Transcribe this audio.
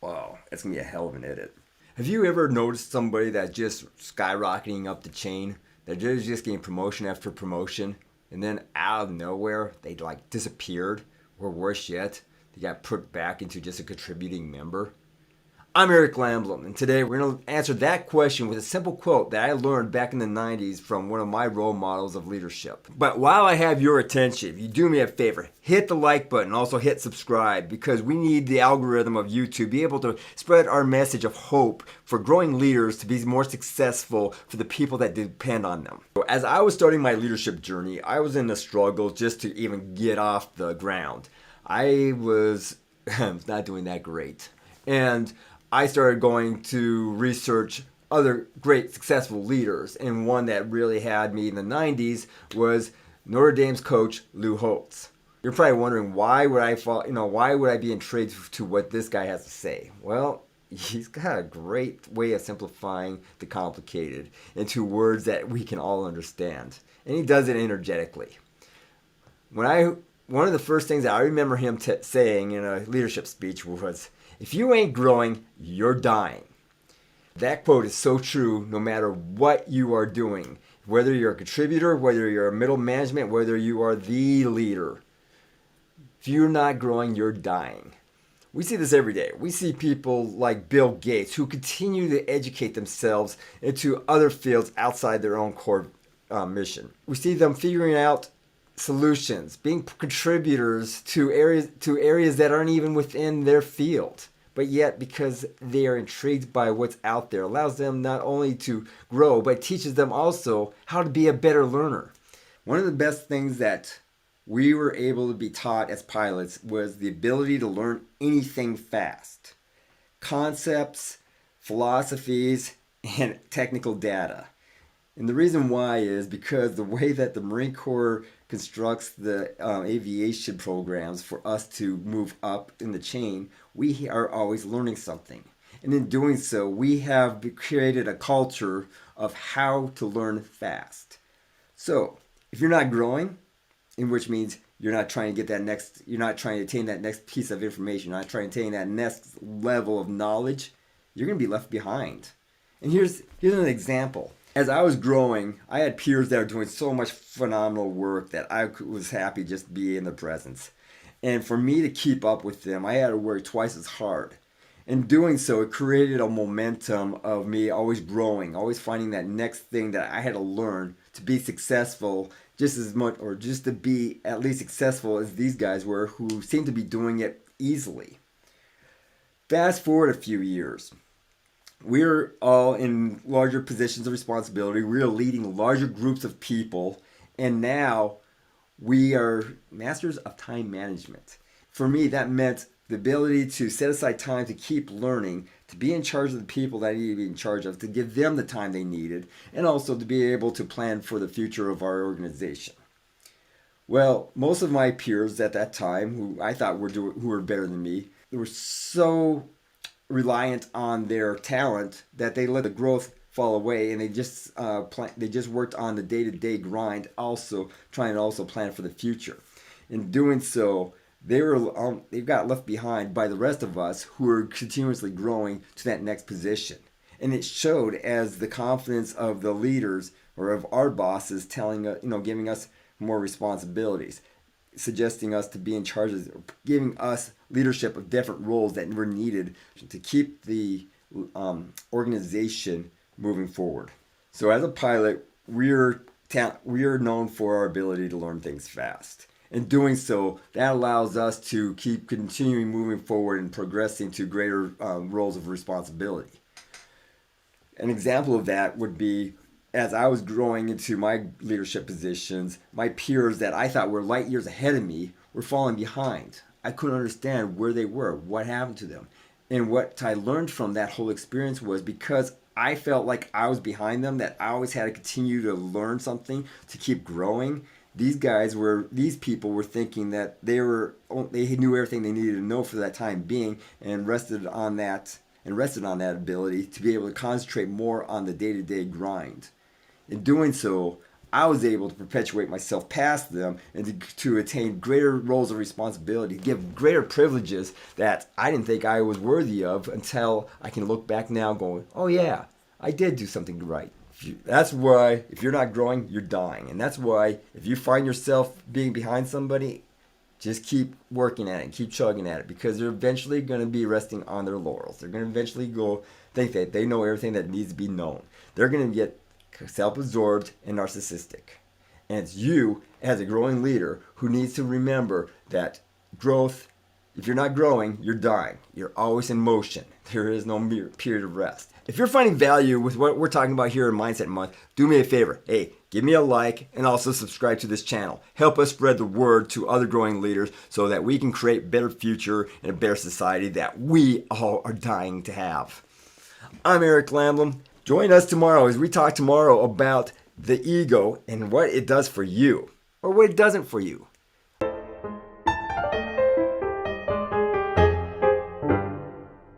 Wow, that's gonna be a hell of an edit. Have you ever noticed somebody that's just skyrocketing up the chain? They're just getting promotion after promotion, and then out of nowhere, they like disappeared, or worse yet, they got put back into just a contributing member? I'm Eric Landblom, and today we're going to answer that question with a simple quote that I learned back in the 90s from one of my role models of leadership. But while I have your attention, if you do me a favor, hit the like button, also hit subscribe, because we need the algorithm of YouTube to be able to spread our message of hope for growing leaders to be more successful for the people that depend on them. So as I was starting my leadership journey, I was in a struggle just to even get off the ground. I was not doing that great. And I started going to research other great successful leaders, and one that really had me in the 90s was Notre Dame's coach Lou Holtz. You're probably wondering why would I be intrigued to what this guy has to say? Well, he's got a great way of simplifying the complicated into words that we can all understand, and he does it energetically. One of the first things that I remember him saying in a leadership speech was, "If you ain't growing, you're dying." That quote is so true no matter what you are doing. Whether you're a contributor, whether you're a middle management, whether you are the leader. If you're not growing, you're dying. We see this every day. We see people like Bill Gates who continue to educate themselves into other fields outside their own core mission. We see them figuring out solutions, being contributors to areas that aren't even within their field. But yet, because they are intrigued by what's out there, allows them not only to grow, but teaches them also how to be a better learner. One of the best things that we were able to be taught as pilots was the ability to learn anything fast. Concepts, philosophies, and technical data. And the reason why is because the way that the Marine Corps constructs the aviation programs for us to move up in the chain, we are always learning something. And in doing so, we have created a culture of how to learn fast. So, if you're not growing, in which means you're not trying to you're not trying to attain that next piece of information, you're not trying to attain that next level of knowledge, you're going to be left behind. And here's an example. As I was growing, I had peers that were doing so much phenomenal work that I was happy just to be in their presence. And for me to keep up with them, I had to work twice as hard. In doing so, it created a momentum of me always growing, always finding that next thing that I had to learn to be successful just as much, or just to be at least successful as these guys were, who seemed to be doing it easily. Fast forward a few years. We're all in larger positions of responsibility. We're leading larger groups of people. And now we are masters of time management. For me, that meant the ability to set aside time to keep learning, to be in charge of the people that I need to be in charge of, to give them the time they needed, and also to be able to plan for the future of our organization. Well, most of my peers at that time, who I thought who were better than me, they were so reliant on their talent that they let the growth fall away, and they just worked on the day-to-day grind, also trying to also plan for the future. In doing so, they got left behind by the rest of us who were continuously growing to that next position. And it showed as the confidence of the leaders or of our bosses telling us, giving us more responsibilities, suggesting us to be in charge of, giving us leadership of different roles that were needed to keep the organization moving forward. So as a pilot, we are known for our ability to learn things fast. In doing so, that allows us to keep continuing moving forward and progressing to greater roles of responsibility. An example of that would be, as I was growing into my leadership positions, my peers that I thought were light years ahead of me were falling behind. I couldn't understand where they were, what happened to them. And what I learned from that whole experience was, because I felt like I was behind them, that I always had to continue to learn something to keep growing. These people were thinking that they knew everything they needed to know for that time being, and rested on that ability to be able to concentrate more on the day-to-day grind. In doing so, I was able to perpetuate myself past them and to attain greater roles of responsibility, give greater privileges that I didn't think I was worthy of until I can look back now going, oh yeah, I did do something right. That's why if you're not growing, you're dying. And that's why if you find yourself being behind somebody, just keep working at it and keep chugging at it, because they're eventually going to be resting on their laurels. They're going to eventually go think that they know everything that needs to be known. They're going to get self-absorbed and narcissistic. And it's you as a growing leader who needs to remember that growth, if you're not growing, you're dying. You're always in motion. There is no period of rest. If you're finding value with what we're talking about here in Mindset Month, do me a favor. Hey, give me a like and also subscribe to this channel. Help us spread the word to other growing leaders so that we can create a better future and a better society that we all are dying to have. I'm Eric Landblom. Join us tomorrow as we talk tomorrow about the ego and what it does for you or what it doesn't for you.